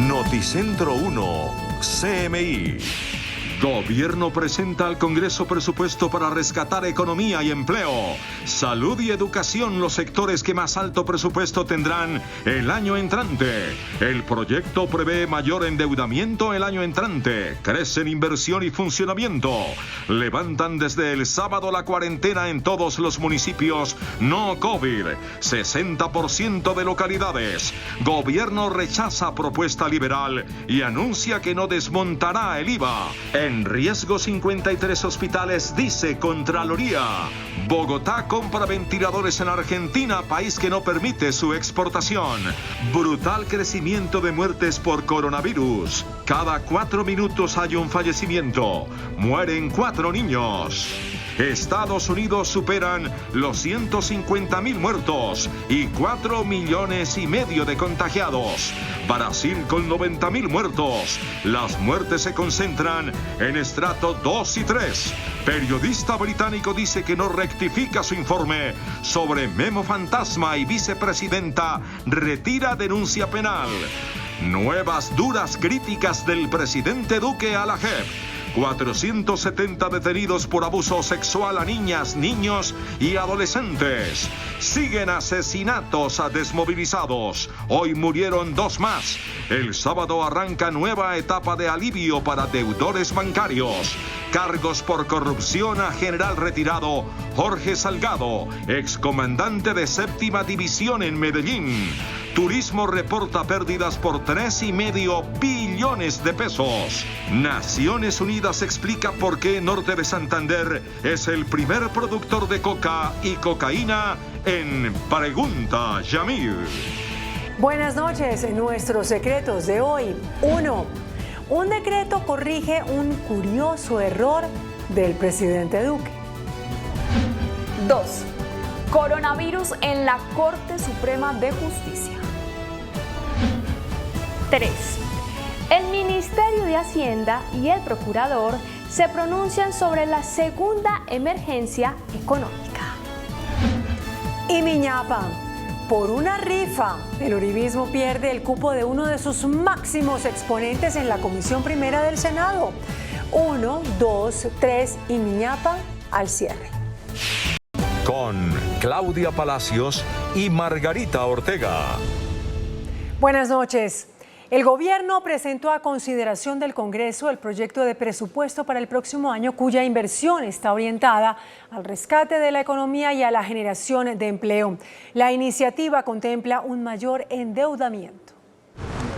Noticentro 1, CMI. Gobierno presenta al Congreso presupuesto para rescatar economía y empleo. Salud y educación, los sectores que más alto presupuesto tendrán el año entrante. El proyecto prevé mayor endeudamiento el año entrante. Crecen inversión y funcionamiento. Levantan desde el sábado la cuarentena en todos los municipios no COVID. 60% de localidades. Gobierno rechaza propuesta liberal y anuncia que no desmontará el IVA. En riesgo 53 hospitales, dice Contraloría. Bogotá compra ventiladores en Argentina, país que no permite su exportación. Brutal crecimiento de muertes por coronavirus. Cada 4 minutos hay un fallecimiento. Mueren 4 niños. Estados Unidos superan los 150.000 muertos y 4,5 millones de contagiados. Brasil con 90.000 muertos. Las muertes se concentran en estrato 2 y 3. Periodista británico dice que no rectifica su informe sobre Memo Fantasma y vicepresidenta retira denuncia penal. Nuevas duras críticas del presidente Duque a la JEP. 470 detenidos por abuso sexual a niñas, niños y adolescentes. Siguen asesinatos a desmovilizados. Hoy murieron 2 más. El sábado arranca nueva etapa de alivio para deudores bancarios. Cargos por corrupción a general retirado Jorge Salgado, excomandante de 7ª División en Medellín. Turismo reporta pérdidas por 3,5 billones de pesos. Naciones Unidas explica por qué Norte de Santander es el primer productor de coca y cocaína en Pregunta Yamil. Buenas noches. En nuestros secretos de hoy. 1. Un decreto corrige un curioso error del presidente Duque. 2. Coronavirus en la Corte Suprema de Justicia. 3. El Ministerio de Hacienda y el Procurador se pronuncian sobre la segunda emergencia económica. Y Miñapa, por una rifa, el uribismo pierde el cupo de uno de sus máximos exponentes en la Comisión Primera del Senado. 1, 2, 3 y Miñapa al cierre. Con Claudia Palacios y Margarita Ortega. Buenas noches. El gobierno presentó a consideración del Congreso el proyecto de presupuesto para el próximo año, cuya inversión está orientada al rescate de la economía y a la generación de empleo. La iniciativa contempla un mayor endeudamiento.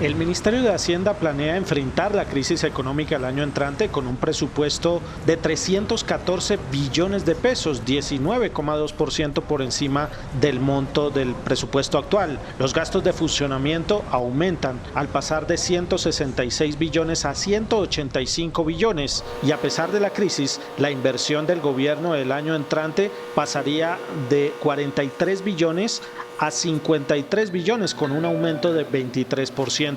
El Ministerio de Hacienda planea enfrentar la crisis económica el año entrante con un presupuesto de 314 billones de pesos, 19,2% por encima del monto del presupuesto actual. Los gastos de funcionamiento aumentan al pasar de 166 billones a 185 billones y a pesar de la crisis, la inversión del gobierno el año entrante pasaría de 43 billones a 53 billones con un aumento de 23%.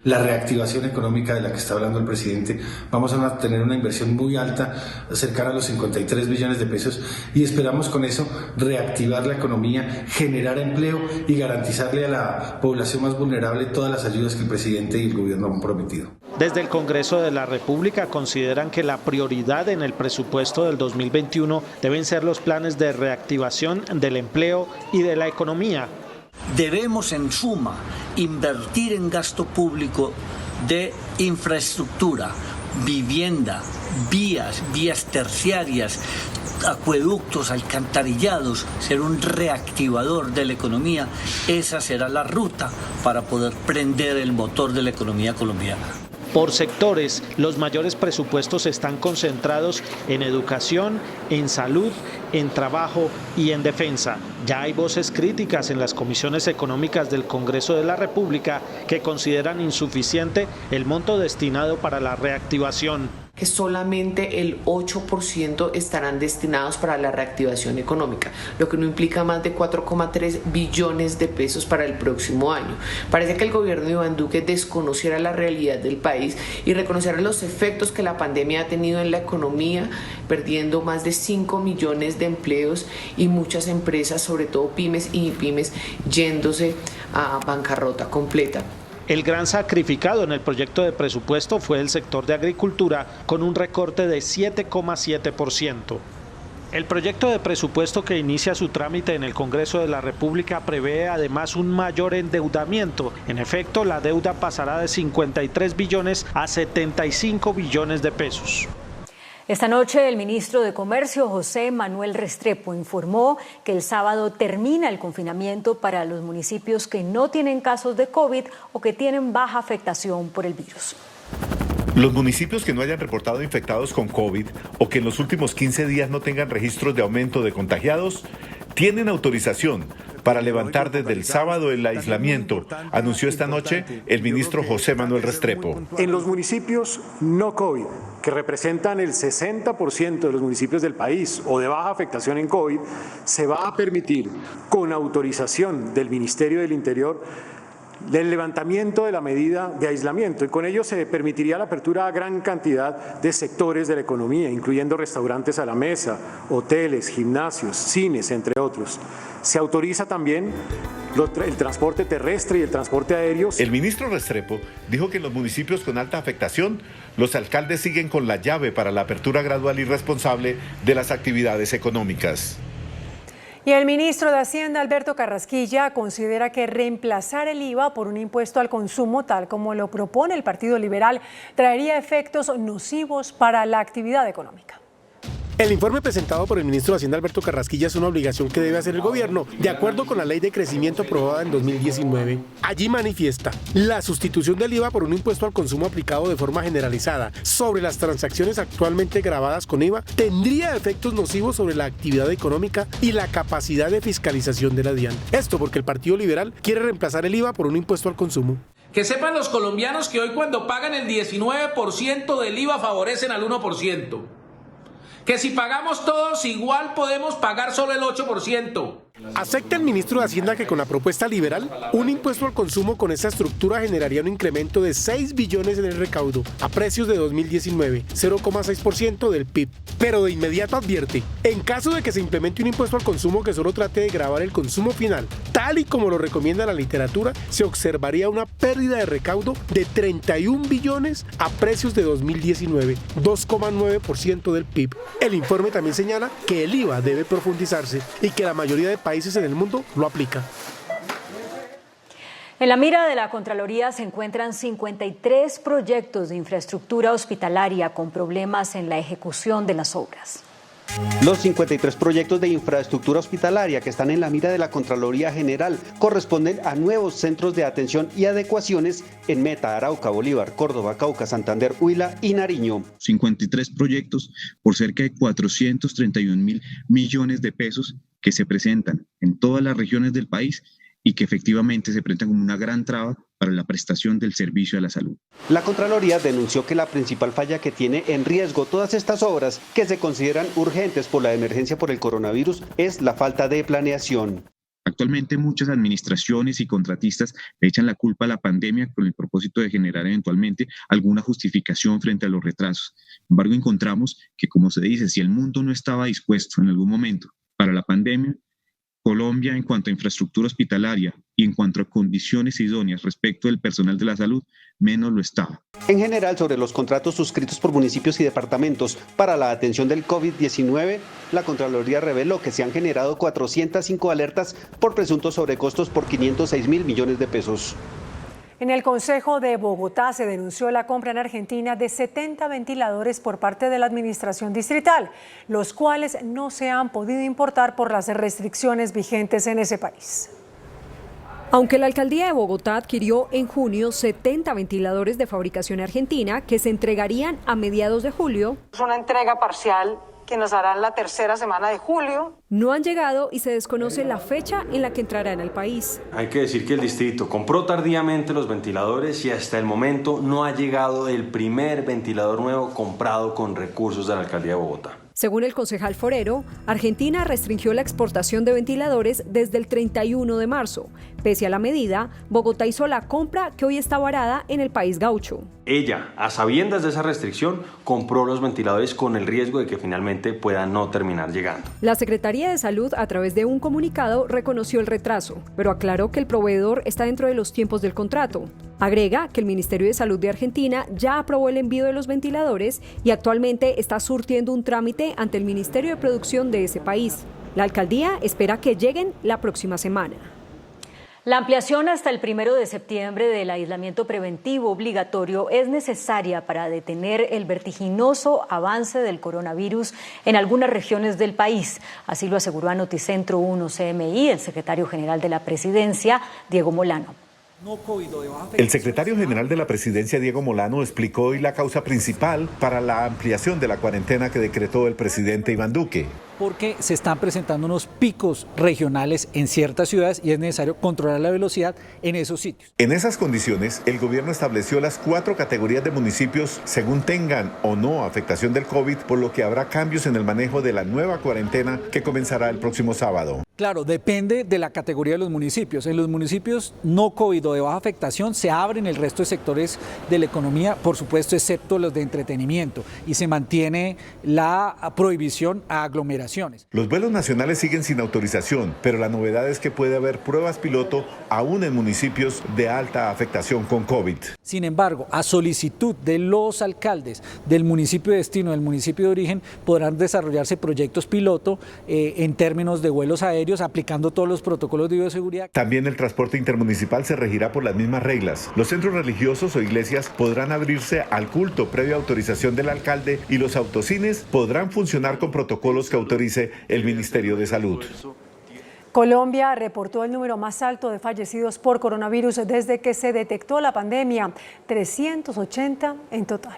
La reactivación económica de la que está hablando el presidente, vamos a tener una inversión muy alta, cercana a los 53 billones de pesos y esperamos con eso reactivar la economía, generar empleo y garantizarle a la población más vulnerable todas las ayudas que el presidente y el gobierno han prometido. Desde el Congreso de la República consideran que la prioridad en el presupuesto del 2021 deben ser los planes de reactivación del empleo y de la economía. Debemos, en suma, invertir en gasto público de infraestructura, vivienda, vías terciarias, acueductos, alcantarillados, ser un reactivador de la economía. Esa será la ruta para poder prender el motor de la economía colombiana. Por sectores, los mayores presupuestos están concentrados en educación, en salud, en trabajo y en defensa. Ya hay voces críticas en las comisiones económicas del Congreso de la República que consideran insuficiente el monto destinado para la reactivación. Que solamente el 8% estarán destinados para la reactivación económica, lo que no implica más de 4,3 billones de pesos para el próximo año. Parece que el gobierno de Iván Duque desconociera la realidad del país y reconociera los efectos que la pandemia ha tenido en la economía, perdiendo más de 5 millones de empleos y muchas empresas, sobre todo pymes y pymes, yéndose a bancarrota completa. El gran sacrificado en el proyecto de presupuesto fue el sector de agricultura, con un recorte de 7,7%. El proyecto de presupuesto que inicia su trámite en el Congreso de la República prevé además un mayor endeudamiento. En efecto, la deuda pasará de 53 billones a 75 billones de pesos. Esta noche el ministro de Comercio, José Manuel Restrepo, informó que el sábado termina el confinamiento para los municipios que no tienen casos de COVID o que tienen baja afectación por el virus. Los municipios que no hayan reportado infectados con COVID o que en los últimos 15 días no tengan registros de aumento de contagiados, tienen autorización para levantar desde el sábado el aislamiento, anunció esta noche el ministro José Manuel Restrepo. En los municipios no COVID, que representan el 60% de los municipios del país o de baja afectación en COVID, se va a permitir, con autorización del Ministerio del Interior, del levantamiento de la medida de aislamiento, y con ello se permitiría la apertura a gran cantidad de sectores de la economía, incluyendo restaurantes a la mesa, hoteles, gimnasios, cines, entre otros. Se autoriza también el transporte terrestre y el transporte aéreo. El ministro Restrepo dijo que en los municipios con alta afectación, los alcaldes siguen con la llave para la apertura gradual y responsable de las actividades económicas. Y el ministro de Hacienda, Alberto Carrasquilla, considera que reemplazar el IVA por un impuesto al consumo, tal como lo propone el Partido Liberal, traería efectos nocivos para la actividad económica. El informe presentado por el ministro de Hacienda, Alberto Carrasquilla, es una obligación que debe hacer el gobierno, de acuerdo con la Ley de Crecimiento aprobada en 2019. Allí manifiesta la sustitución del IVA por un impuesto al consumo aplicado de forma generalizada sobre las transacciones actualmente gravadas con IVA tendría efectos nocivos sobre la actividad económica y la capacidad de fiscalización de la DIAN. Esto porque el Partido Liberal quiere reemplazar el IVA por un impuesto al consumo. Que sepan los colombianos que hoy cuando pagan el 19% del IVA favorecen al 1%. Que si pagamos todos igual podemos pagar solo el 8%. ¿Acepta el ministro de Hacienda que con la propuesta liberal, un impuesto al consumo con esa estructura generaría un incremento de 6 billones en el recaudo a precios de 2019, 0,6% del PIB? Pero de inmediato advierte, en caso de que se implemente un impuesto al consumo que solo trate de gravar el consumo final, tal y como lo recomienda la literatura, se observaría una pérdida de recaudo de 31 billones a precios de 2019, 2,9% del PIB. El informe también señala que el IVA debe profundizarse y que la mayoría de países en el mundo lo aplica. En la mira de la Contraloría se encuentran 53 proyectos de infraestructura hospitalaria con problemas en la ejecución de las obras. Los 53 proyectos de infraestructura hospitalaria que están en la mira de la Contraloría General corresponden a nuevos centros de atención y adecuaciones en Meta, Arauca, Bolívar, Córdoba, Cauca, Santander, Huila y Nariño. 53 proyectos por cerca de 431.000 millones de pesos que se presentan en todas las regiones del país y que efectivamente se presentan como una gran traba para la prestación del servicio a la salud. La Contraloría denunció que la principal falla que tiene en riesgo todas estas obras, que se consideran urgentes por la emergencia por el coronavirus, es la falta de planeación. Actualmente muchas administraciones y contratistas le echan la culpa a la pandemia con el propósito de generar eventualmente alguna justificación frente a los retrasos. Sin embargo, encontramos que, como se dice, si el mundo no estaba dispuesto en algún momento para la pandemia, Colombia, en cuanto a infraestructura hospitalaria y en cuanto a condiciones idóneas respecto del personal de la salud, menos lo estaba. En general, sobre los contratos suscritos por municipios y departamentos para la atención del COVID-19, la Contraloría reveló que se han generado 405 alertas por presuntos sobrecostos por 506.000 millones de pesos. En el Consejo de Bogotá se denunció la compra en Argentina de 70 ventiladores por parte de la administración distrital, los cuales no se han podido importar por las restricciones vigentes en ese país. Aunque la alcaldía de Bogotá adquirió en junio 70 ventiladores de fabricación argentina que se entregarían a mediados de julio. Es una entrega parcial que nos harán la tercera semana de julio. No han llegado y se desconoce la fecha en la que entrarán al país. Hay que decir que el distrito compró tardíamente los ventiladores y hasta el momento no ha llegado el primer ventilador nuevo comprado con recursos de la alcaldía de Bogotá. Según el concejal Forero, Argentina restringió la exportación de ventiladores desde el 31 de marzo. Pese a la medida, Bogotá hizo la compra que hoy está varada en el país gaucho. Ella, a sabiendas de esa restricción, compró los ventiladores con el riesgo de que finalmente puedan no terminar llegando. La Secretaría de Salud, a través de un comunicado, reconoció el retraso, pero aclaró que el proveedor está dentro de los tiempos del contrato. Agrega que el Ministerio de Salud de Argentina ya aprobó el envío de los ventiladores y actualmente está surtiendo un trámite ante el Ministerio de Producción de ese país. La alcaldía espera que lleguen la próxima semana. La ampliación hasta el 1 de septiembre del aislamiento preventivo obligatorio es necesaria para detener el vertiginoso avance del coronavirus en algunas regiones del país. Así lo aseguró a Noticentro 1 CMI el secretario general de la Presidencia, Diego Molano. El secretario general de la Presidencia, Diego Molano, explicó hoy la causa principal para la ampliación de la cuarentena que decretó el presidente Iván Duque. Porque se están presentando unos picos regionales en ciertas ciudades y es necesario controlar la velocidad en esos sitios. En esas condiciones, el gobierno estableció las 4 categorías de municipios según tengan o no afectación del COVID, por lo que habrá cambios en el manejo de la nueva cuarentena que comenzará el próximo sábado. Claro, depende de la categoría de los municipios. En los municipios no COVID o de baja afectación se abren el resto de sectores de la economía, por supuesto, excepto los de entretenimiento, y se mantiene la prohibición a aglomeraciones. Los vuelos nacionales siguen sin autorización, pero la novedad es que puede haber pruebas piloto aún en municipios de alta afectación con COVID. Sin embargo, a solicitud de los alcaldes del municipio de destino, del municipio de origen, podrán desarrollarse proyectos piloto en términos de vuelos aéreos, aplicando todos los protocolos de bioseguridad. También el transporte intermunicipal se regirá por las mismas reglas. Los centros religiosos o iglesias podrán abrirse al culto previa autorización del alcalde y los autocines podrán funcionar con protocolos que autorice el Ministerio de Salud. Colombia reportó el número más alto de fallecidos por coronavirus desde que se detectó la pandemia, 380 en total.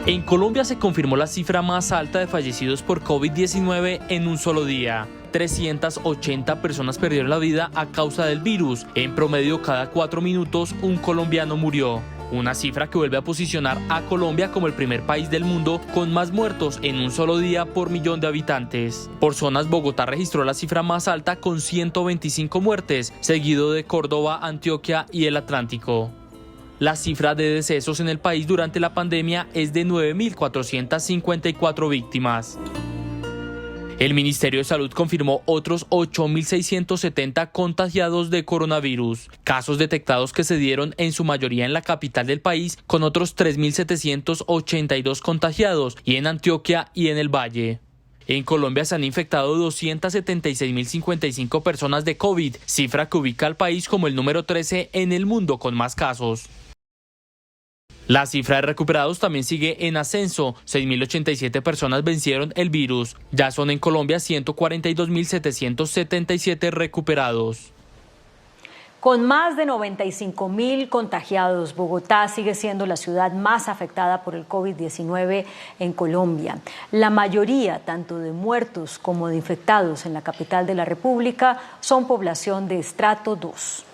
En Colombia se confirmó la cifra más alta de fallecidos por COVID-19 en un solo día. 380 personas perdieron la vida a causa del virus. En promedio, cada 4 minutos, un colombiano murió. Una cifra que vuelve a posicionar a Colombia como el primer país del mundo con más muertos en un solo día por millón de habitantes. Por zonas, Bogotá registró la cifra más alta con 125 muertes, seguido de Córdoba, Antioquia y el Atlántico. La cifra de decesos en el país durante la pandemia es de 9.454 víctimas. El Ministerio de Salud confirmó otros 8.670 contagiados de coronavirus, casos detectados que se dieron en su mayoría en la capital del país, con otros 3.782 contagiados y en Antioquia y en el Valle. En Colombia se han infectado 276.055 personas de COVID, cifra que ubica al país como el número 13 en el mundo con más casos. La cifra de recuperados también sigue en ascenso. 6.087 personas vencieron el virus. Ya son en Colombia 142.777 recuperados. Con más de 95.000 contagiados, Bogotá sigue siendo la ciudad más afectada por el COVID-19 en Colombia. La mayoría, tanto de muertos como de infectados en la capital de la República, son población de estrato 2.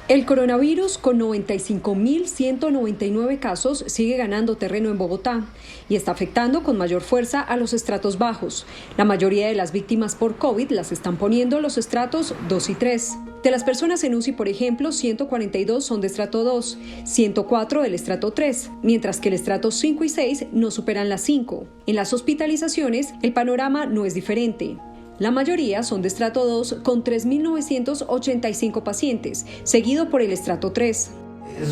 El coronavirus, con 95.199 casos, sigue ganando terreno en Bogotá y está afectando con mayor fuerza a los estratos bajos. La mayoría de las víctimas por COVID las están poniendo los estratos 2 y 3. De las personas en UCI, por ejemplo, 142 son de estrato 2, 104 del estrato 3, mientras que el estrato 5 y 6 no superan las 5. En las hospitalizaciones, el panorama no es diferente. La mayoría son de estrato 2 con 3.985 pacientes, seguido por el estrato 3.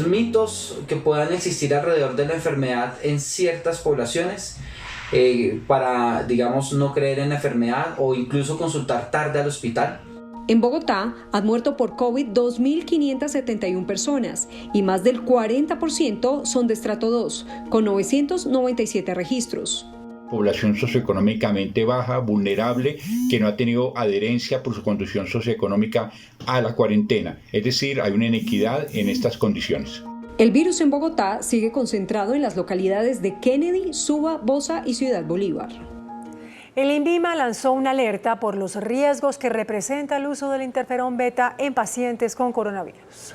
Mitos que puedan existir alrededor de la enfermedad en ciertas poblaciones para, digamos, no creer en la enfermedad o incluso consultar tarde al hospital. En Bogotá han muerto por COVID 2.571 personas y más del 40% son de estrato 2, con 997 registros. Población socioeconómicamente baja, vulnerable, que no ha tenido adherencia por su condición socioeconómica a la cuarentena. Es decir, hay una inequidad en estas condiciones. El virus en Bogotá sigue concentrado en las localidades de Kennedy, Suba, Bosa y Ciudad Bolívar. El INVIMA lanzó una alerta por los riesgos que representa el uso del interferón beta en pacientes con coronavirus.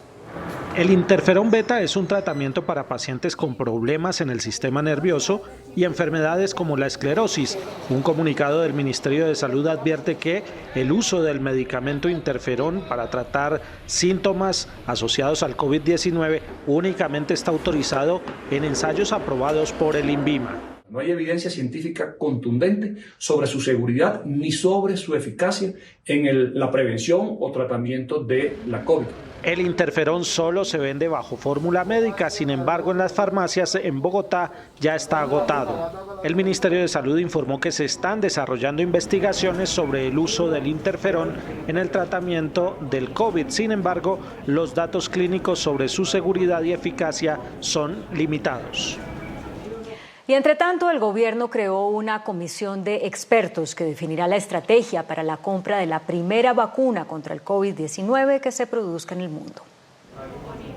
El interferón beta es un tratamiento para pacientes con problemas en el sistema nervioso y enfermedades como la esclerosis. Un comunicado del Ministerio de Salud advierte que el uso del medicamento interferón para tratar síntomas asociados al COVID-19 únicamente está autorizado en ensayos aprobados por el INVIMA. No hay evidencia científica contundente sobre su seguridad ni sobre su eficacia en la prevención o tratamiento de la COVID. El interferón solo se vende bajo fórmula médica, sin embargo en las farmacias en Bogotá ya está agotado. El Ministerio de Salud informó que se están desarrollando investigaciones sobre el uso del interferón en el tratamiento del COVID. Sin embargo, los datos clínicos sobre su seguridad y eficacia son limitados. Y entre tanto, el gobierno creó una comisión de expertos que definirá la estrategia para la compra de la primera vacuna contra el COVID-19 que se produzca en el mundo.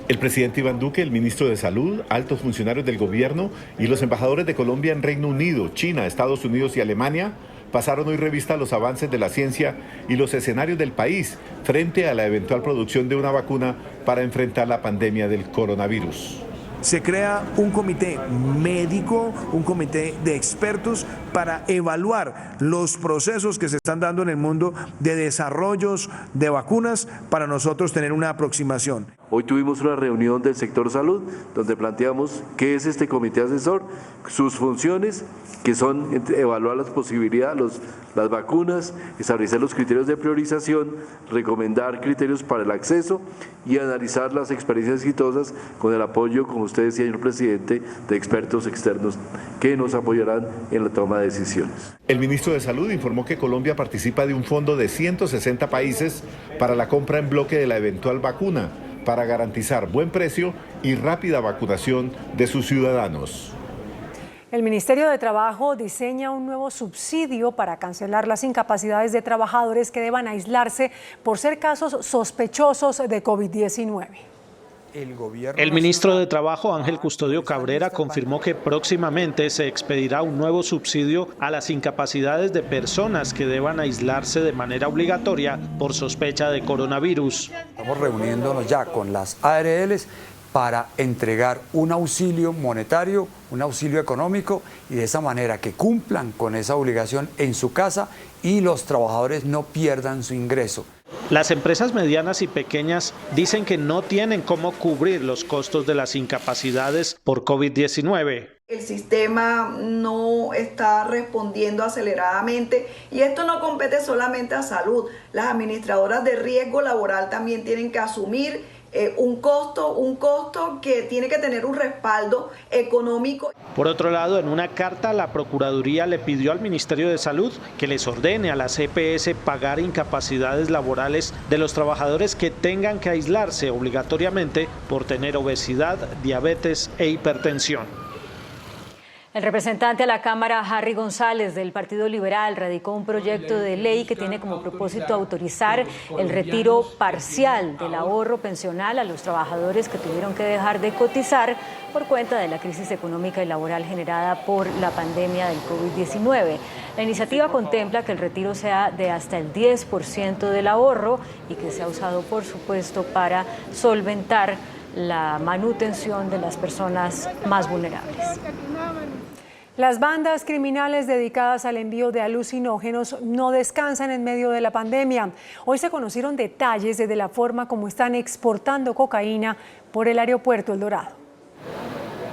El presidente Iván Duque, el ministro de Salud, altos funcionarios del gobierno y los embajadores de Colombia en Reino Unido, China, Estados Unidos y Alemania pasaron hoy revista a los avances de la ciencia y los escenarios del país frente a la eventual producción de una vacuna para enfrentar la pandemia del coronavirus. Se crea un comité médico, un comité de expertos para evaluar los procesos que se están dando en el mundo de desarrollos de vacunas para nosotros tener una aproximación. Hoy tuvimos una reunión del sector salud donde planteamos qué es este comité asesor, sus funciones, que son evaluar las posibilidades, las vacunas, establecer los criterios de priorización, recomendar criterios para el acceso y analizar las experiencias exitosas con el apoyo, como usted decía, señor presidente, de expertos externos que nos apoyarán en la toma de decisiones. El ministro de Salud informó que Colombia participa de un fondo de 160 países para la compra en bloque de la eventual vacuna, para garantizar buen precio y rápida vacunación de sus ciudadanos. El Ministerio de Trabajo diseña un nuevo subsidio para cancelar las incapacidades de trabajadores que deban aislarse por ser casos sospechosos de COVID-19. El ministro de Trabajo, Ángel Custodio Cabrera, confirmó que próximamente se expedirá un nuevo subsidio a las incapacidades de personas que deban aislarse de manera obligatoria por sospecha de coronavirus. Estamos reuniéndonos ya con las ARLs para entregar un auxilio monetario, un auxilio económico y de esa manera que cumplan con esa obligación en su casa y los trabajadores no pierdan su ingreso. Las empresas medianas y pequeñas dicen que no tienen cómo cubrir los costos de las incapacidades por COVID-19. El sistema no está respondiendo aceleradamente y esto no compete solamente a salud. Las administradoras de riesgo laboral también tienen que asumir un costo que tiene que tener un respaldo económico. Por otro lado, en una carta, la Procuraduría le pidió al Ministerio de Salud que les ordene a las EPS pagar incapacidades laborales de los trabajadores que tengan que aislarse obligatoriamente por tener obesidad, diabetes e hipertensión. El representante a la Cámara, Harry González, del Partido Liberal, radicó un proyecto de ley que tiene como propósito autorizar el retiro parcial del ahorro pensional a los trabajadores que tuvieron que dejar de cotizar por cuenta de la crisis económica y laboral generada por la pandemia del COVID-19. La iniciativa contempla que el retiro sea de hasta el 10% del ahorro y que sea usado, por supuesto, para solventar la manutención de las personas más vulnerables. Las bandas criminales dedicadas al envío de alucinógenos no descansan en medio de la pandemia. Hoy se conocieron detalles de la forma como están exportando cocaína por el aeropuerto El Dorado.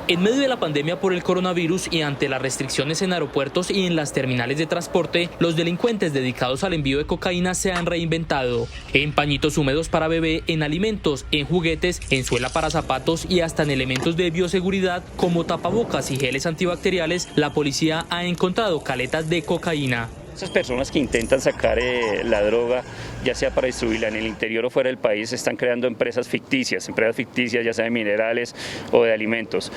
En medio de la pandemia por el coronavirus y ante las restricciones en aeropuertos y en las terminales de transporte, los delincuentes dedicados al envío de cocaína se han reinventado. En pañitos húmedos para bebé, en alimentos, en juguetes, en suela para zapatos y hasta en elementos de bioseguridad como tapabocas y geles antibacteriales, la policía ha encontrado caletas de cocaína. Esas personas que intentan sacar la droga, ya sea para distribuirla en el interior o fuera del país, están creando empresas ficticias ya sea de minerales o de alimentos,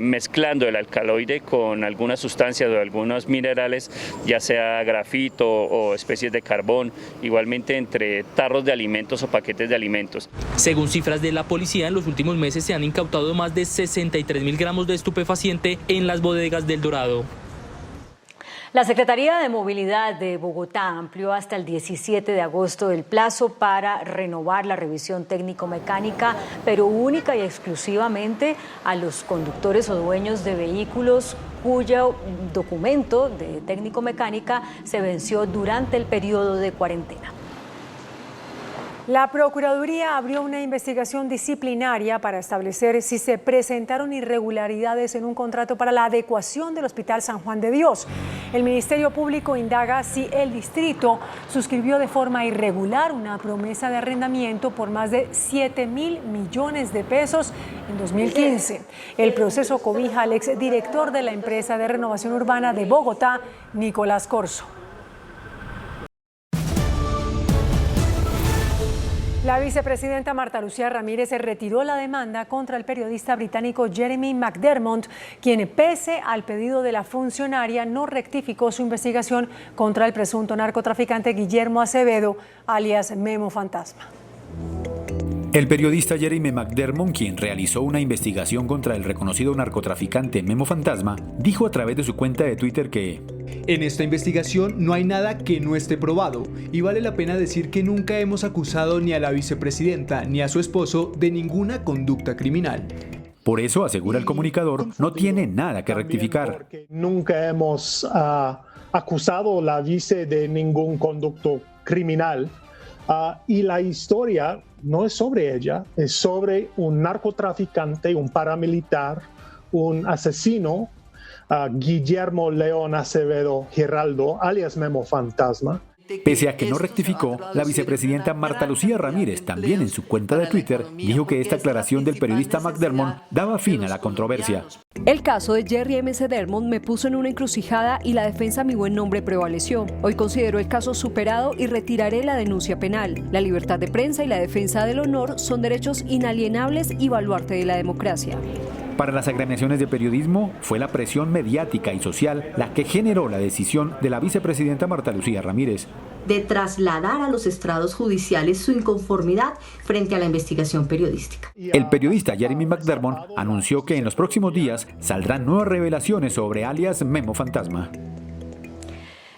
mezclando el alcaloide con algunas sustancias o algunos minerales, ya sea grafito o especies de carbón, igualmente entre tarros de alimentos o paquetes de alimentos. Según cifras de la policía, en los últimos meses se han incautado más de 63.000 gramos de estupefaciente en las bodegas del Dorado. La Secretaría de Movilidad de Bogotá amplió hasta el 17 de agosto el plazo para renovar la revisión técnico-mecánica, pero única y exclusivamente a los conductores o dueños de vehículos cuyo documento de técnico-mecánica se venció durante el periodo de cuarentena. La Procuraduría abrió una investigación disciplinaria para establecer si se presentaron irregularidades en un contrato para la adecuación del Hospital San Juan de Dios. El Ministerio Público indaga si el distrito suscribió de forma irregular una promesa de arrendamiento por más de 7.000 millones de pesos en 2015. El proceso cobija al exdirector de la empresa de renovación urbana de Bogotá, Nicolás Corso. La vicepresidenta Marta Lucía Ramírez retiró la demanda contra el periodista británico Jeremy McDermott, quien, pese al pedido de la funcionaria, no rectificó su investigación contra el presunto narcotraficante Guillermo Acevedo, alias Memo Fantasma. El periodista Jeremy McDermott, quien realizó una investigación contra el reconocido narcotraficante Memo Fantasma, dijo a través de su cuenta de Twitter que en esta investigación no hay nada que no esté probado y vale la pena decir que nunca hemos acusado ni a la vicepresidenta ni a su esposo de ninguna conducta criminal. Por eso, asegura el comunicador, no tiene nada que rectificar. Nunca hemos acusado a la vice de ningún conducto criminal y la historia no es sobre ella, es sobre un narcotraficante, un paramilitar, un asesino, Guillermo León Acevedo Giraldo, alias Memo Fantasma. Pese a que no rectificó, la vicepresidenta Marta Lucía Ramírez, también en su cuenta de Twitter, dijo que esta aclaración del periodista McDermott daba fin a la controversia. El caso de Jerry M. McDermott me puso en una encrucijada y la defensa a mi buen nombre prevaleció. Hoy considero el caso superado y retiraré la denuncia penal. La libertad de prensa y la defensa del honor son derechos inalienables y baluarte de la democracia. Para las agremiaciones de periodismo, fue la presión mediática y social la que generó la decisión de la vicepresidenta Marta Lucía Ramírez de trasladar a los estrados judiciales su inconformidad frente a la investigación periodística. El periodista Jeremy McDermott anunció que en los próximos días saldrán nuevas revelaciones sobre alias Memo Fantasma.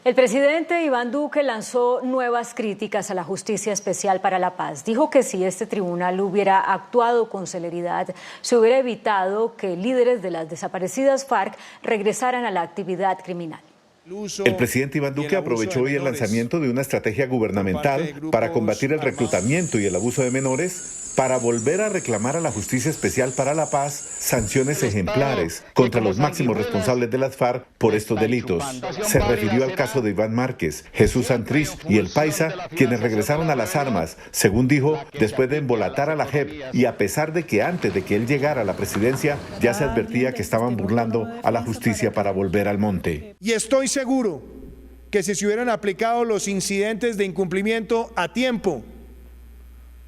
El presidente Iván Duque lanzó nuevas críticas a la Justicia Especial para la Paz. Dijo que si este tribunal hubiera actuado con celeridad, se hubiera evitado que líderes de las desaparecidas FARC regresaran a la actividad criminal. El presidente Iván Duque aprovechó hoy el lanzamiento de una estrategia gubernamental para combatir el reclutamiento y el abuso de menores, para volver a reclamar a la Justicia Especial para la Paz sanciones ejemplares contra los máximos responsables de las FARC por estos delitos. Se refirió al caso de Iván Márquez, Jesús Santriz y El Paisa, quienes regresaron a las armas, según dijo, después de embolatar a la JEP, y a pesar de que antes de que él llegara a la presidencia ya se advertía que estaban burlando a la justicia para volver al monte. Y estoy seguro que si se hubieran aplicado los incidentes de incumplimiento a tiempo,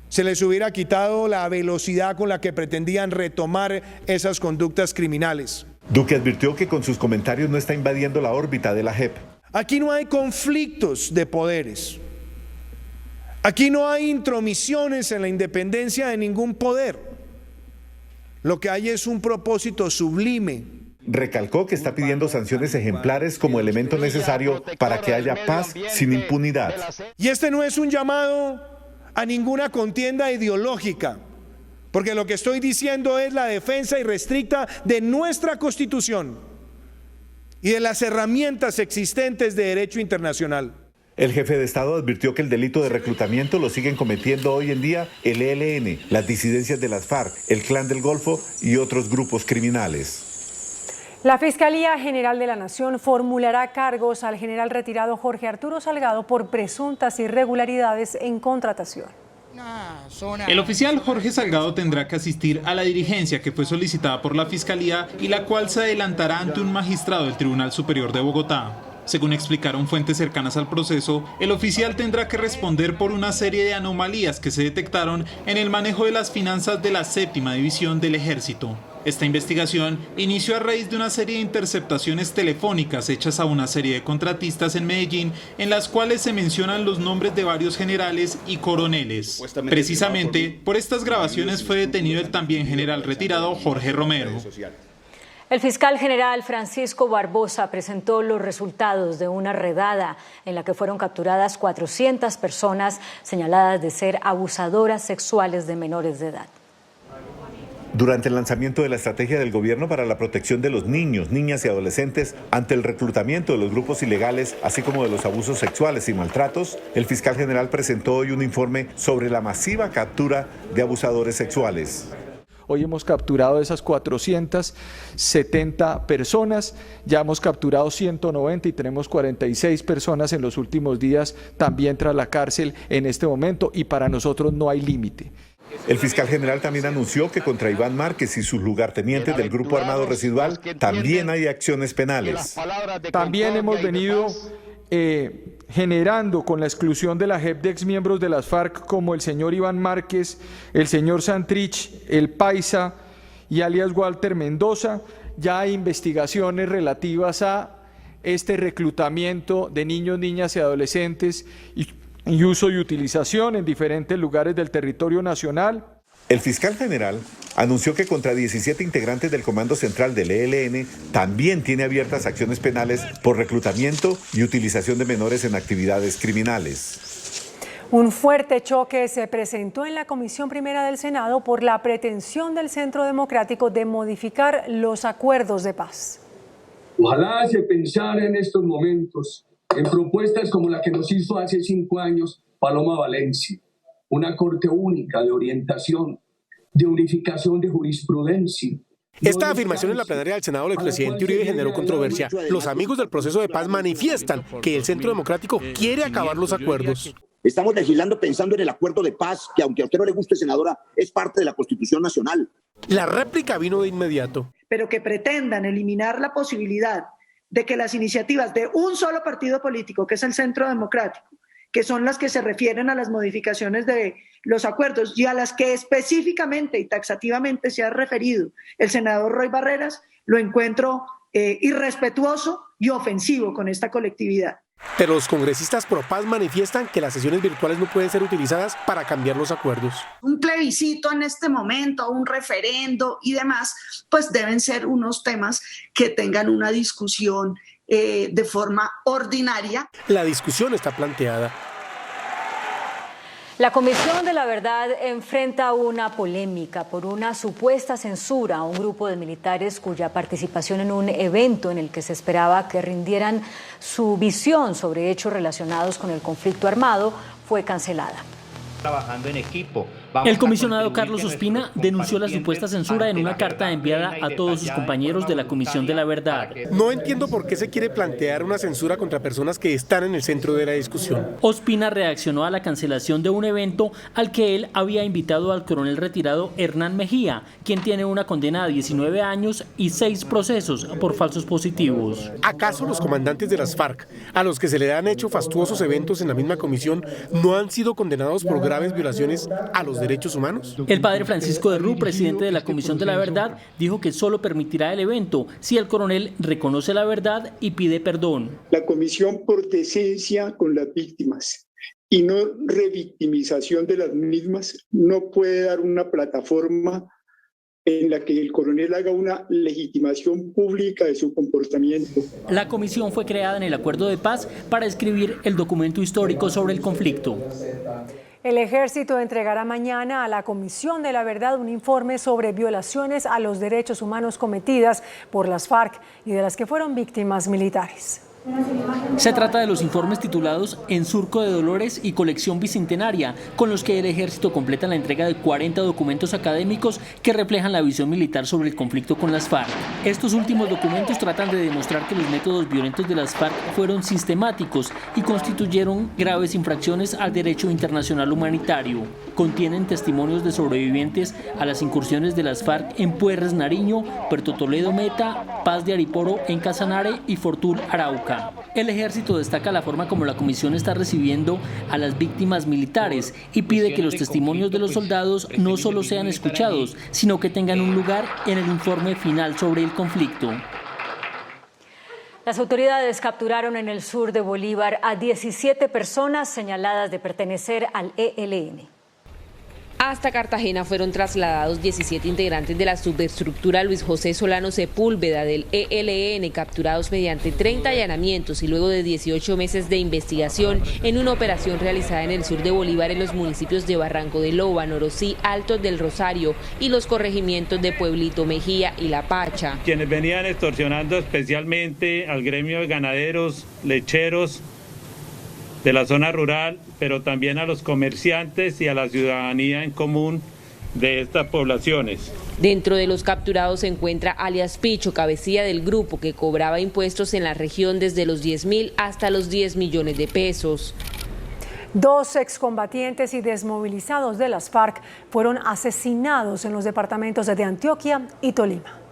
se les hubiera quitado la velocidad con la que pretendían retomar esas conductas criminales. Duque advirtió que con sus comentarios no está invadiendo la órbita de la JEP. Aquí no hay conflictos de poderes. Aquí no hay intromisiones en la independencia de ningún poder. Lo que hay es un propósito sublime. Recalcó que está pidiendo sanciones ejemplares como elemento necesario para que haya paz sin impunidad. Y este no es un llamado a ninguna contienda ideológica, porque lo que estoy diciendo es la defensa irrestricta de nuestra Constitución y de las herramientas existentes de derecho internacional. El jefe de Estado advirtió que el delito de reclutamiento lo siguen cometiendo hoy en día el ELN, las disidencias de las FARC, el Clan del Golfo y otros grupos criminales. La Fiscalía General de la Nación formulará cargos al general retirado Jorge Arturo Salgado por presuntas irregularidades en contratación. El oficial Jorge Salgado tendrá que asistir a la diligencia que fue solicitada por la Fiscalía y la cual se adelantará ante un magistrado del Tribunal Superior de Bogotá. Según explicaron fuentes cercanas al proceso, el oficial tendrá que responder por una serie de anomalías que se detectaron en el manejo de las finanzas de la 7ª División del Ejército. Esta investigación inició a raíz de una serie de interceptaciones telefónicas hechas a una serie de contratistas en Medellín, en las cuales se mencionan los nombres de varios generales y coroneles. Precisamente por estas grabaciones fue detenido el también general retirado Jorge Romero. El fiscal general Francisco Barbosa presentó los resultados de una redada en la que fueron capturadas 400 personas señaladas de ser abusadoras sexuales de menores de edad. Durante el lanzamiento de la estrategia del gobierno para la protección de los niños, niñas y adolescentes ante el reclutamiento de los grupos ilegales, así como de los abusos sexuales y maltratos, el fiscal general presentó hoy un informe sobre la masiva captura de abusadores sexuales. Hoy hemos capturado esas 470 personas, ya hemos capturado 190 y tenemos 46 personas en los últimos días también tras la cárcel en este momento, y para nosotros no hay límite. El fiscal general también anunció que contra Iván Márquez y sus lugartenientes del Grupo Armado Residual también hay acciones penales. También hemos venido generando con la exclusión de la JEP de exmiembros de las FARC como el señor Iván Márquez, el señor Santrich, el Paisa y alias Walter Mendoza, ya hay investigaciones relativas a este reclutamiento de niños, niñas y adolescentes y uso y utilización en diferentes lugares del territorio nacional. El fiscal general anunció que contra 17 integrantes del Comando Central del ELN también tiene abiertas acciones penales por reclutamiento y utilización de menores en actividades criminales. Un fuerte choque se presentó en la Comisión Primera del Senado por la pretensión del Centro Democrático de modificar los acuerdos de paz. Ojalá se pensara en estos momentos en propuestas como la que nos hizo hace 5 años Paloma Valencia. Una corte única de orientación, de unificación de jurisprudencia. Esta afirmación en la plenaria del Senado del presidente Uribe generó controversia. Los amigos del proceso de paz manifiestan que el Centro Democrático quiere acabar los acuerdos. Estamos legislando pensando en el acuerdo de paz, que aunque a usted no le guste, senadora, es parte de la Constitución Nacional. La réplica vino de inmediato. Pero que pretendan eliminar la posibilidad de que las iniciativas de un solo partido político, que es el Centro Democrático, que son las que se refieren a las modificaciones de los acuerdos y a las que específicamente y taxativamente se ha referido el senador Roy Barreras, lo encuentro irrespetuoso y ofensivo con esta colectividad. Pero los congresistas pro paz manifiestan que las sesiones virtuales no pueden ser utilizadas para cambiar los acuerdos. Un plebiscito en este momento, un referendo y demás, pues deben ser unos temas que tengan una discusión de forma ordinaria. La discusión está planteada. La Comisión de la Verdad enfrenta una polémica por una supuesta censura a un grupo de militares cuya participación en un evento en el que se esperaba que rindieran su visión sobre hechos relacionados con el conflicto armado fue cancelada. Trabajando en equipo. El comisionado Carlos Ospina denunció la supuesta censura en una carta enviada a todos sus compañeros de la Comisión de la Verdad. No entiendo por qué se quiere plantear una censura contra personas que están en el centro de la discusión. Ospina reaccionó a la cancelación de un evento al que él había invitado al coronel retirado Hernán Mejía, quien tiene una condena a 19 años y 6 procesos por falsos positivos. ¿Acaso los comandantes de las FARC, a los que se le han hecho fastuosos eventos en la misma comisión, no han sido condenados por graves violaciones a los derechos humanos? El padre Francisco de Rú, presidente de la Comisión de la Verdad, dijo que solo permitirá el evento si el coronel reconoce la verdad y pide perdón. La comisión, por decencia con las víctimas y no revictimización de las mismas, no puede dar una plataforma en la que el coronel haga una legitimación pública de su comportamiento. La comisión fue creada en el acuerdo de paz para escribir el documento histórico sobre el conflicto. El Ejército entregará mañana a la Comisión de la Verdad un informe sobre violaciones a los derechos humanos cometidas por las FARC y de las que fueron víctimas militares. Se trata de los informes titulados En Surco de Dolores y Colección Bicentenaria, con los que el Ejército completa la entrega de 40 documentos académicos que reflejan la visión militar sobre el conflicto con las FARC. Estos últimos documentos tratan de demostrar que los métodos violentos de las FARC fueron sistemáticos y constituyeron graves infracciones al derecho internacional humanitario. Contienen testimonios de sobrevivientes a las incursiones de las FARC en Puerres Nariño, Puerto Toledo Meta, Paz de Ariporo en Casanare y Fortul Arauca. El Ejército destaca la forma como la comisión está recibiendo a las víctimas militares y pide que los testimonios de los soldados no solo sean escuchados, sino que tengan un lugar en el informe final sobre el conflicto. Las autoridades capturaron en el sur de Bolívar a 17 personas señaladas de pertenecer al ELN. Hasta Cartagena fueron trasladados 17 integrantes de la subestructura Luis José Solano Sepúlveda del ELN, capturados mediante 30 allanamientos y luego de 18 meses de investigación en una operación realizada en el sur de Bolívar en los municipios de Barranco de Loba, Norosí, Altos del Rosario y los corregimientos de Pueblito Mejía y La Pacha. Quienes venían extorsionando especialmente al gremio de ganaderos, lecheros de la zona rural, pero también a los comerciantes y a la ciudadanía en común de estas poblaciones. Dentro de los capturados se encuentra alias Picho, cabecilla del grupo que cobraba impuestos en la región desde los 10.000 hasta los 10 millones de pesos. 2 excombatientes y desmovilizados de las FARC fueron asesinados en los departamentos de Antioquia y Tolima.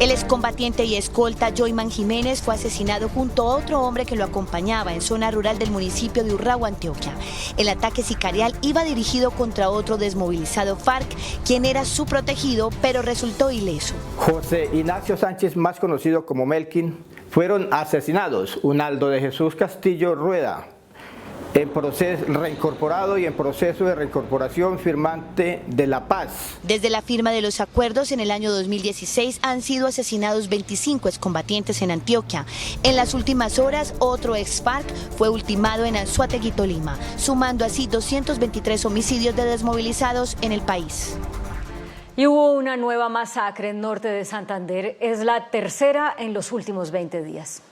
El excombatiente y escolta Joyman Jiménez fue asesinado junto a otro hombre que lo acompañaba en zona rural del municipio de Urrao, Antioquia. El ataque sicarial iba dirigido contra otro desmovilizado FARC, quien era su protegido, pero resultó ileso. José Ignacio Sánchez, más conocido como Melkin, fueron asesinados. Unaldo de Jesús Castillo Rueda, en proceso reincorporado y en proceso de reincorporación, firmante de La Paz. Desde la firma de los acuerdos en el año 2016 han sido asesinados 25 excombatientes en Antioquia. En las últimas horas, otro ex-FARC fue ultimado en Anzoátegui, Tolima, sumando así 223 homicidios de desmovilizados en el país. Y hubo una nueva masacre en norte de Santander. Es la tercera en los últimos 20 días.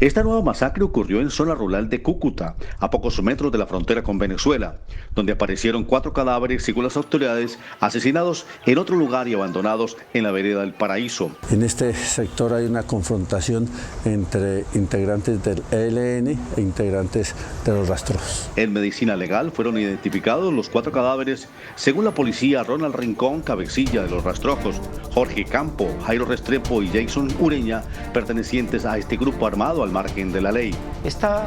Esta nueva masacre ocurrió en zona rural de Cúcuta, a pocos metros de la frontera con Venezuela, donde aparecieron 4 cadáveres, según las autoridades, asesinados en otro lugar y abandonados en la vereda del Paraíso. En este sector hay una confrontación entre integrantes del ELN e integrantes de los rastrojos. En medicina legal fueron identificados los 4 cadáveres, según la policía: Ronald Rincón, cabecilla de los rastrojos, Jorge Campo, Jairo Restrepo y Jason Ureña, pertenecientes a este grupo armado al margen de la ley. Esta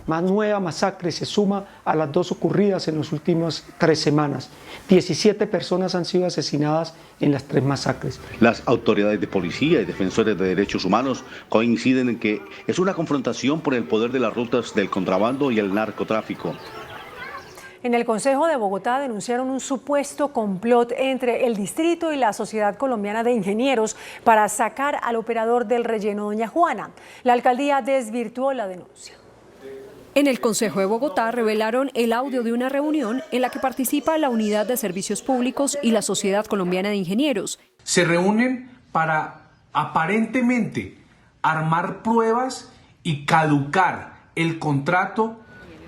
más nueva masacre se suma a las 2 ocurridas en las últimas 3 semanas. 17 personas han sido asesinadas en las 3 masacres. Las autoridades de policía y defensores de derechos humanos coinciden en que es una confrontación por el poder de las rutas del contrabando y el narcotráfico. En el Consejo de Bogotá denunciaron un supuesto complot entre el distrito y la Sociedad Colombiana de Ingenieros para sacar al operador del relleno Doña Juana. La alcaldía desvirtuó la denuncia. En el Consejo de Bogotá revelaron el audio de una reunión en la que participa la Unidad de Servicios Públicos y la Sociedad Colombiana de Ingenieros. Se reúnen para aparentemente armar pruebas y caducar el contrato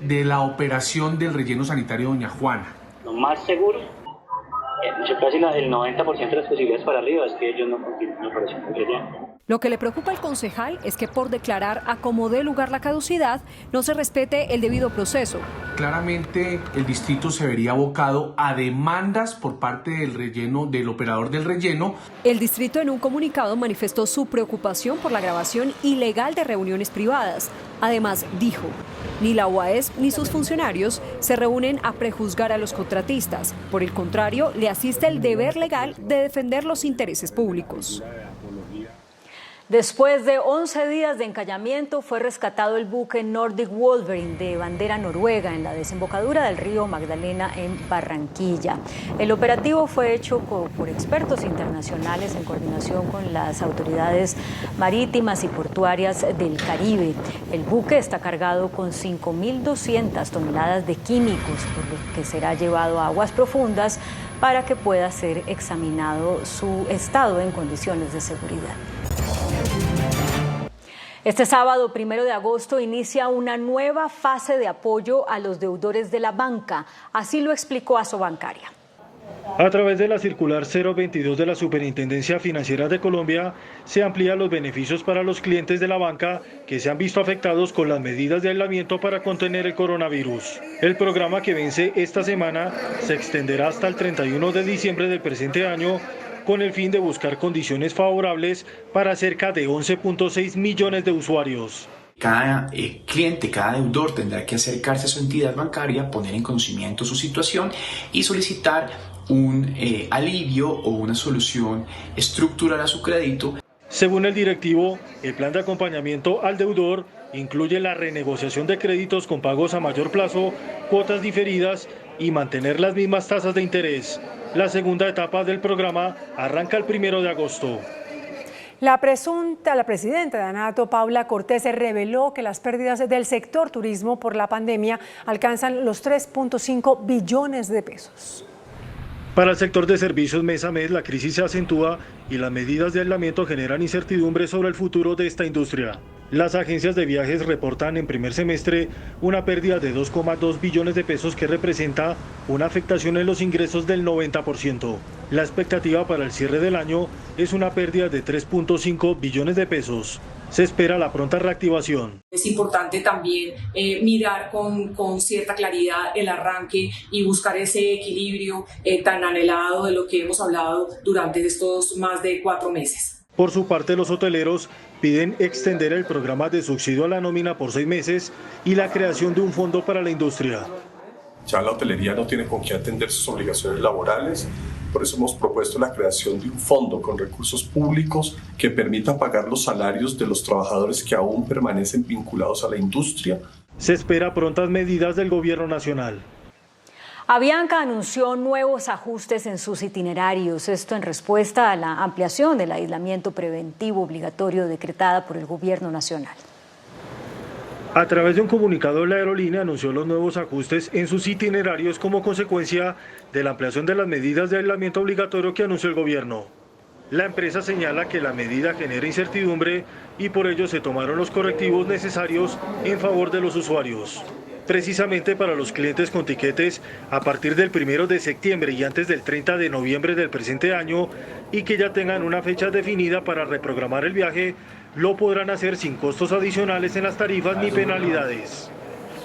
de la operación del relleno sanitario Doña Juana. Lo más seguro, casi el 90% de las posibilidades para arriba es que ellos no continúen la operación del relleno. Lo que le preocupa al concejal es que por declarar a como dé lugar la caducidad no se respete el debido proceso. Claramente el distrito se vería abocado a demandas por parte del operador del relleno. El distrito en un comunicado manifestó su preocupación por la grabación ilegal de reuniones privadas. Además dijo, ni la UAS ni sus funcionarios se reúnen a prejuzgar a los contratistas. Por el contrario, le asiste el deber legal de defender los intereses públicos. Después de 11 días de encallamiento, fue rescatado el buque Nordic Wolverine de bandera noruega en la desembocadura del río Magdalena en Barranquilla. El operativo fue hecho por expertos internacionales en coordinación con las autoridades marítimas y portuarias del Caribe. El buque está cargado con 5.200 toneladas de químicos, por lo que será llevado a aguas profundas para que pueda ser examinado su estado en condiciones de seguridad. Este sábado, 1 de agosto, inicia una nueva fase de apoyo a los deudores de la banca. Así lo explicó Asobancaria. A través de la circular 022 de la Superintendencia Financiera de Colombia, se amplían los beneficios para los clientes de la banca que se han visto afectados con las medidas de aislamiento para contener el coronavirus. El programa, que vence esta semana, se extenderá hasta el 31 de diciembre del presente año, con el fin de buscar condiciones favorables para cerca de 11.6 millones de usuarios. Cada cliente, cada deudor tendrá que acercarse a su entidad bancaria, poner en conocimiento su situación y solicitar un alivio o una solución estructural a su crédito. Según el directivo, el plan de acompañamiento al deudor incluye la renegociación de créditos con pagos a mayor plazo, cuotas diferidas y mantener las mismas tasas de interés. La segunda etapa del programa arranca el 1 de agosto. La presidenta de ANATO, Paula Cortés, reveló que las pérdidas del sector turismo por la pandemia alcanzan los 3.5 billones de pesos. Para el sector de servicios mes a mes, la crisis se acentúa y las medidas de aislamiento generan incertidumbre sobre el futuro de esta industria. Las agencias de viajes reportan en primer semestre una pérdida de 2,2 billones de pesos que representa una afectación en los ingresos del 90%. La expectativa para el cierre del año es una pérdida de 3.5 billones de pesos. Se espera la pronta reactivación. Es importante también mirar con cierta claridad el arranque y buscar ese equilibrio tan anhelado de lo que hemos hablado durante estos más de 4 meses. Por su parte, los hoteleros piden extender el programa de subsidio a la nómina por 6 meses y la creación de un fondo para la industria. Ya la hotelería no tiene con qué atender sus obligaciones laborales, por eso hemos propuesto la creación de un fondo con recursos públicos que permita pagar los salarios de los trabajadores que aún permanecen vinculados a la industria. Se espera prontas medidas del gobierno nacional. Avianca anunció nuevos ajustes en sus itinerarios, esto en respuesta a la ampliación del aislamiento preventivo obligatorio decretada por el gobierno nacional. A través de un comunicado, la aerolínea anunció los nuevos ajustes en sus itinerarios como consecuencia de la ampliación de las medidas de aislamiento obligatorio que anunció el gobierno. La empresa señala que la medida genera incertidumbre y por ello se tomaron los correctivos necesarios en favor de los usuarios. Precisamente para los clientes con tiquetes a partir del 1 de septiembre y antes del 30 de noviembre del presente año y que ya tengan una fecha definida para reprogramar el viaje, lo podrán hacer sin costos adicionales en las tarifas ni penalidades.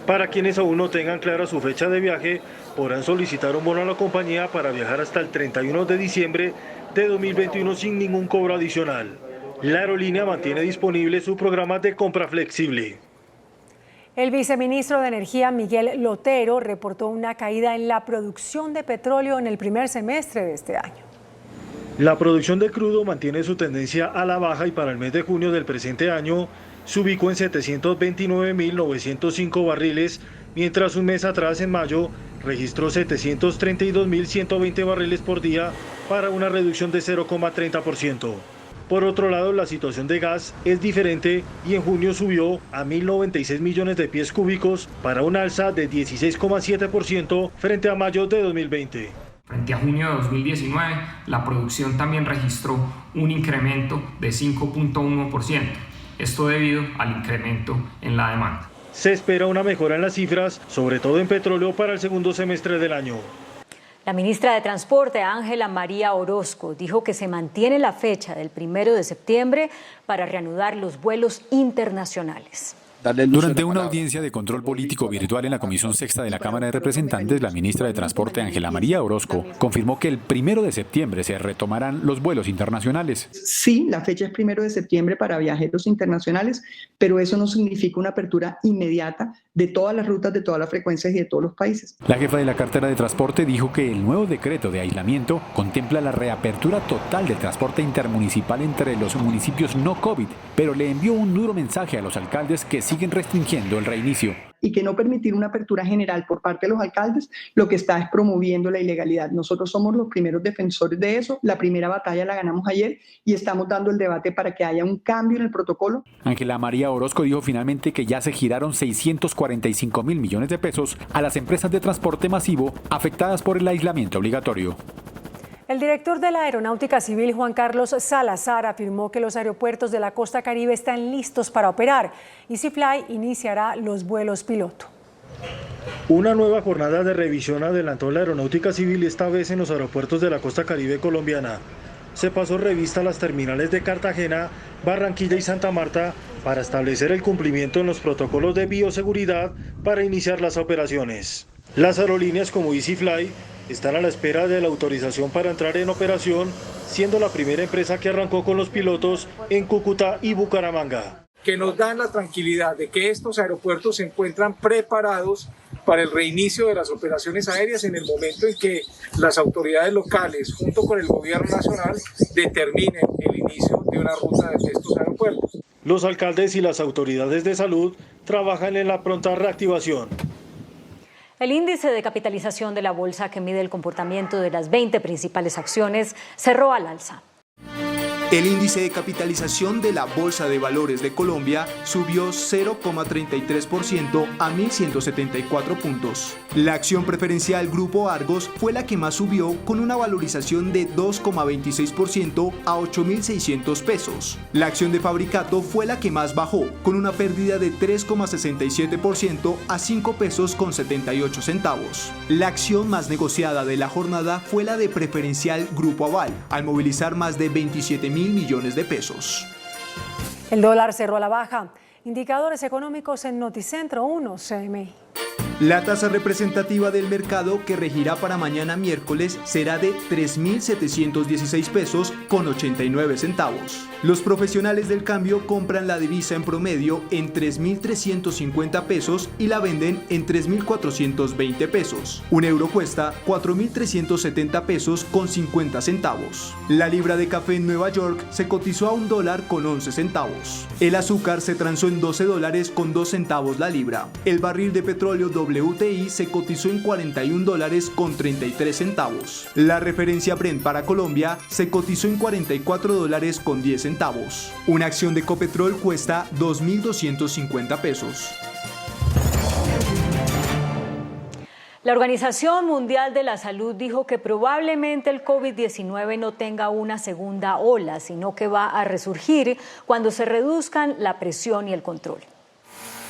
Para quienes aún no tengan clara su fecha de viaje, podrán solicitar un bono a la compañía para viajar hasta el 31 de diciembre de 2021 sin ningún cobro adicional. La aerolínea mantiene disponible su programa de compra flexible. El viceministro de Energía, Miguel Lotero, reportó una caída en la producción de petróleo en el primer semestre de este año. La producción de crudo mantiene su tendencia a la baja y para el mes de junio del presente año se ubicó en 729.905 barriles, mientras un mes atrás, en mayo, registró 732.120 barriles por día para una reducción de 0,30%. Por otro lado, la situación de gas es diferente y en junio subió a 1.096 millones de pies cúbicos para un alza de 16,7% frente a mayo de 2020. Frente a junio de 2019, la producción también registró un incremento de 5,1%. Esto debido al incremento en la demanda. Se espera una mejora en las cifras, sobre todo en petróleo, para el segundo semestre del año. La ministra de Transporte, Ángela María Orozco, dijo que se mantiene la fecha del 1 de septiembre para reanudar los vuelos internacionales. Durante una audiencia de control político virtual en la Comisión Sexta de la Cámara de Representantes, la ministra de Transporte, Ángela María Orozco, confirmó que el 1 de septiembre se retomarán los vuelos internacionales. Sí, la fecha es 1 de septiembre para viajeros internacionales, pero eso no significa una apertura inmediata de todas las rutas, de todas las frecuencias y de todos los países. La jefa de la cartera de Transporte dijo que el nuevo decreto de aislamiento contempla la reapertura total del transporte intermunicipal entre los municipios no COVID, pero le envió un duro mensaje a los alcaldes que siguen restringiendo el reinicio. Y que no permitir una apertura general por parte de los alcaldes lo que está es promoviendo la ilegalidad. Nosotros somos los primeros defensores de eso. La primera batalla la ganamos ayer y estamos dando el debate para que haya un cambio en el protocolo. Ángela María Orozco dijo finalmente que ya se giraron 645.000 millones de pesos a las empresas de transporte masivo afectadas por el aislamiento obligatorio. El director de la Aeronáutica Civil, Juan Carlos Salazar, afirmó que los aeropuertos de la costa caribe están listos para operar. EasyFly iniciará los vuelos piloto. Una nueva jornada de revisión adelantó la Aeronáutica Civil, esta vez en los aeropuertos de la costa caribe colombiana. Se pasó revista a las terminales de Cartagena, Barranquilla y Santa Marta para establecer el cumplimiento en los protocolos de bioseguridad para iniciar las operaciones. Las aerolíneas como EasyFly están a la espera de la autorización para entrar en operación, siendo la primera empresa que arrancó con los pilotos en Cúcuta y Bucaramanga. Que nos dan la tranquilidad de que estos aeropuertos se encuentran preparados para el reinicio de las operaciones aéreas en el momento en que las autoridades locales, junto con el gobierno nacional, determinen el inicio de una ruta desde estos aeropuertos. Los alcaldes y las autoridades de salud trabajan en la pronta reactivación. El índice de capitalización de la bolsa, que mide el comportamiento de las 20 principales acciones, cerró al alza. El índice de capitalización de la Bolsa de Valores de Colombia subió 0,33% a 1.174 puntos. La acción preferencial Grupo Argos fue la que más subió, con una valorización de 2,26% a 8.600 pesos. La acción de Fabricato fue la que más bajó, con una pérdida de 3,67% a 5 pesos con 78 centavos. La acción más negociada de la jornada fue la de preferencial Grupo Aval, al movilizar más de 27.000 millones de pesos. El dólar cerró a la baja. Indicadores económicos en Noticentro 1 CMI. La tasa representativa del mercado, que regirá para mañana miércoles, será de 3.716 pesos con 89 centavos. Los profesionales del cambio compran la divisa en promedio en 3.350 pesos y la venden en 3.420 pesos. Un euro cuesta 4.370 pesos con 50 centavos. La libra de café en Nueva York se cotizó a $1 con 11 centavos. El azúcar se transó en $12 con 2 centavos la libra. El barril de petróleo WTI se cotizó en $41 con 33 centavos. La referencia Brent para Colombia se cotizó en $44 con 10 centavos. Una acción de Copetrol cuesta 2.250 pesos. La Organización Mundial de la Salud dijo que probablemente el COVID-19 no tenga una segunda ola, sino que va a resurgir cuando se reduzcan la presión y el control.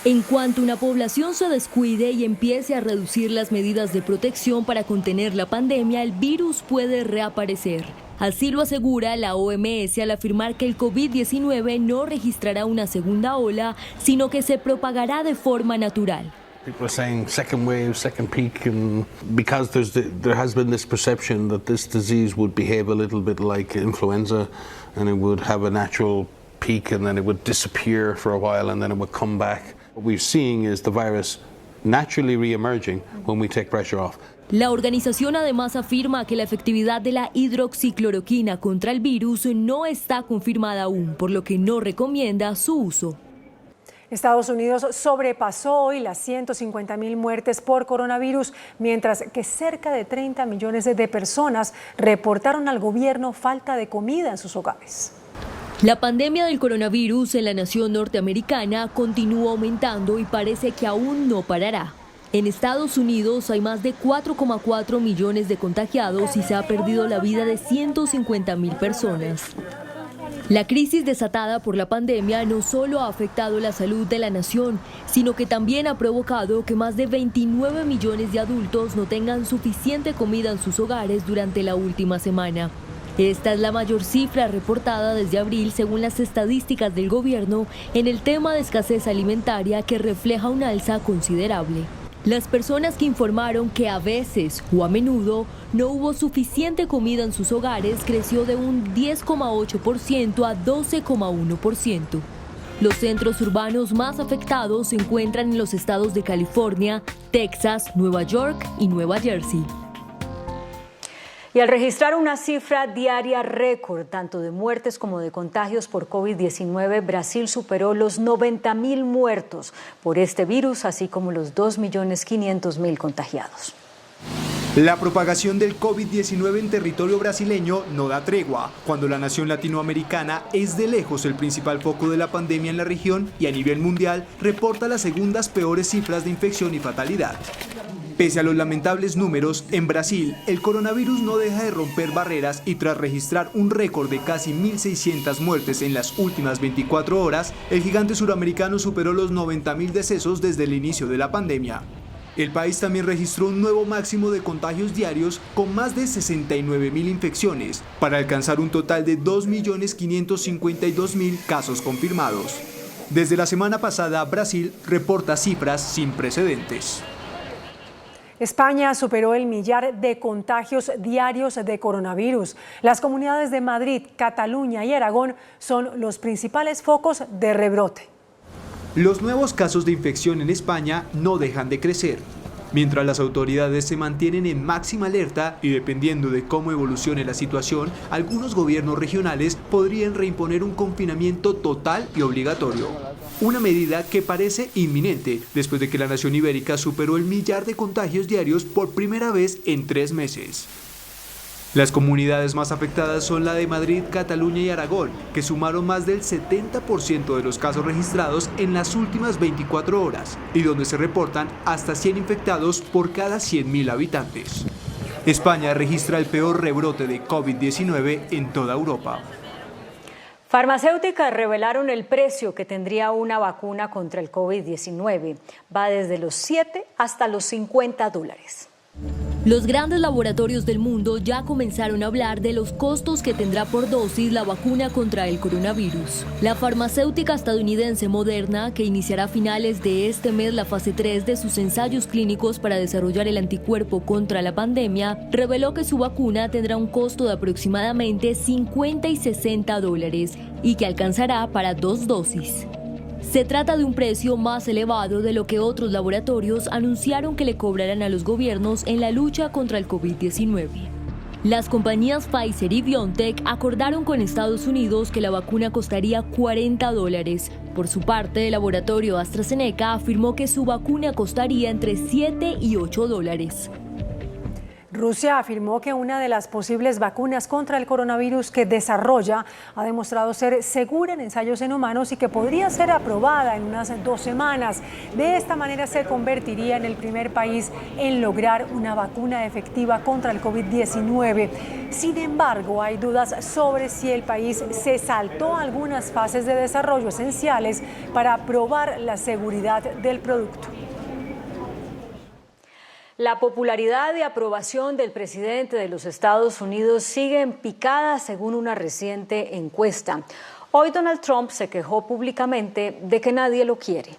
En cuanto una población se descuide y empiece a reducir las medidas de protección para contener la pandemia, el virus puede reaparecer. Así lo asegura la OMS al afirmar que el COVID-19 no registrará una segunda ola, sino que se propagará de forma natural. People are saying second wave, second peak, and because there has been this perception that this disease would behave a little bit like influenza, and it would have a natural peak, and then it would disappear for a while, and then it would come back. What we're seeing is the virus naturally re-emerging when we take pressure off. La organización además afirma que la efectividad de la hidroxicloroquina contra el virus no está confirmada aún, por lo que no recomienda su uso. Estados Unidos sobrepasó hoy las 150.000 muertes por coronavirus, mientras que cerca de 30 millones de personas reportaron al gobierno falta de comida en sus hogares. La pandemia del coronavirus en la nación norteamericana continúa aumentando y parece que aún no parará. En Estados Unidos hay más de 4,4 millones de contagiados y se ha perdido la vida de 150.000 personas. La crisis desatada por la pandemia no solo ha afectado la salud de la nación, sino que también ha provocado que más de 29 millones de adultos no tengan suficiente comida en sus hogares durante la última semana. Esta es la mayor cifra reportada desde abril, según las estadísticas del gobierno, en el tema de escasez alimentaria, que refleja un alza considerable. Las personas que informaron que a veces o a menudo no hubo suficiente comida en sus hogares creció de un 10,8% a 12,1%. Los centros urbanos más afectados se encuentran en los estados de California, Texas, Nueva York y Nueva Jersey. Y al registrar una cifra diaria récord, tanto de muertes como de contagios por COVID-19, Brasil superó los 90.000 muertos por este virus, así como los 2.500.000 contagiados. La propagación del COVID-19 en territorio brasileño no da tregua, cuando la nación latinoamericana es de lejos el principal foco de la pandemia en la región y a nivel mundial reporta las segundas peores cifras de infección y fatalidad. Pese a los lamentables números, en Brasil el coronavirus no deja de romper barreras y tras registrar un récord de casi 1.600 muertes en las últimas 24 horas, el gigante suramericano superó los 90.000 decesos desde el inicio de la pandemia. El país también registró un nuevo máximo de contagios diarios con más de 69.000 infecciones, para alcanzar un total de 2.552.000 casos confirmados. Desde la semana pasada, Brasil reporta cifras sin precedentes. España superó el millar de contagios diarios de coronavirus. Las comunidades de Madrid, Cataluña y Aragón son los principales focos de rebrote. Los nuevos casos de infección en España no dejan de crecer. Mientras las autoridades se mantienen en máxima alerta y dependiendo de cómo evolucione la situación, algunos gobiernos regionales podrían reimponer un confinamiento total y obligatorio. una medida que parece inminente después de que la nación ibérica superó el 1 millar de contagios diarios por primera vez en 3 meses. Las comunidades más afectadas son la de Madrid, Cataluña y Aragón, que sumaron más del 70% de los casos registrados en las últimas 24 horas y donde se reportan hasta 100 infectados por cada 100.000 habitantes. España registra el peor rebrote de COVID-19 en toda Europa. Farmacéuticas revelaron el precio que tendría una vacuna contra el COVID-19. Va desde los $7 hasta los $50. Los grandes laboratorios del mundo ya comenzaron a hablar de los costos que tendrá por dosis la vacuna contra el coronavirus. La farmacéutica estadounidense Moderna, que iniciará a finales de este mes la fase 3 de sus ensayos clínicos para desarrollar el anticuerpo contra la pandemia, reveló que su vacuna tendrá un costo de aproximadamente $50 y $60 y que alcanzará para 2 dosis. Se trata de un precio más elevado de lo que otros laboratorios anunciaron que le cobrarán a los gobiernos en la lucha contra el COVID-19. Las compañías Pfizer y BioNTech acordaron con Estados Unidos que la vacuna costaría $40. Por su parte, el laboratorio AstraZeneca afirmó que su vacuna costaría entre $7 y $8. Rusia afirmó que una de las posibles vacunas contra el coronavirus que desarrolla ha demostrado ser segura en ensayos en humanos y que podría ser aprobada en unas 2 semanas. De esta manera se convertiría en el primer país en lograr una vacuna efectiva contra el COVID-19. Sin embargo, hay dudas sobre si el país se saltó algunas fases de desarrollo esenciales para probar la seguridad del producto. La popularidad y aprobación del presidente de los Estados Unidos sigue en picada según una reciente encuesta. Hoy Donald Trump se quejó públicamente de que nadie lo quiere.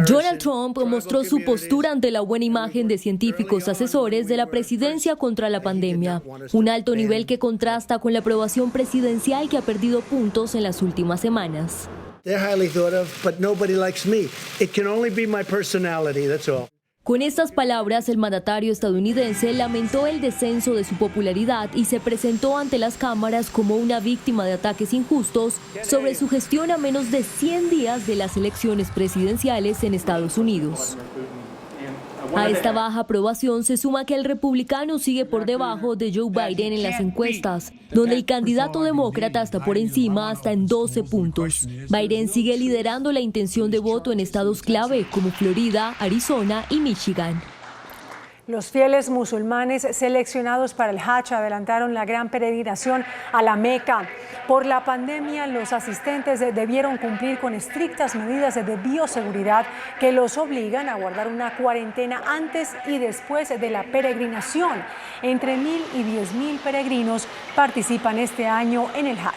Donald Trump mostró su postura ante la buena imagen de científicos asesores de la presidencia contra la pandemia, un alto nivel que contrasta con la aprobación presidencial que ha perdido puntos en las últimas semanas. Con estas palabras, el mandatario estadounidense lamentó el descenso de su popularidad y se presentó ante las cámaras como una víctima de ataques injustos sobre su gestión a menos de 100 días de las elecciones presidenciales en Estados Unidos. A esta baja aprobación se suma que el republicano sigue por debajo de Joe Biden en las encuestas, donde el candidato demócrata está por encima hasta en 12 puntos. Biden sigue liderando la intención de voto en estados clave como Florida, Arizona y Michigan. Los fieles musulmanes seleccionados para el Hajj adelantaron la gran peregrinación a la Meca. Por la pandemia, los asistentes debieron cumplir con estrictas medidas de bioseguridad que los obligan a guardar una cuarentena antes y después de la peregrinación. Entre 1.000 y 10.000 peregrinos participan este año en el Hajj.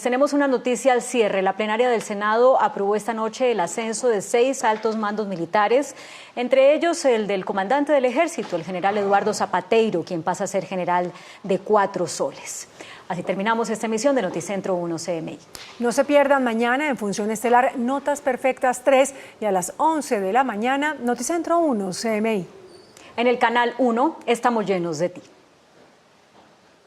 Tenemos una noticia al cierre. La plenaria del Senado aprobó esta noche el ascenso de 6 altos mandos militares, entre ellos el del comandante del Ejército, el general Eduardo Zapateiro, quien pasa a ser general de 4 soles. Así terminamos esta emisión de Noticentro 1 CMI. No se pierdan mañana en Función Estelar Notas Perfectas 3 y a las 11 de la mañana Noticentro 1 CMI. En el canal 1 estamos llenos de ti.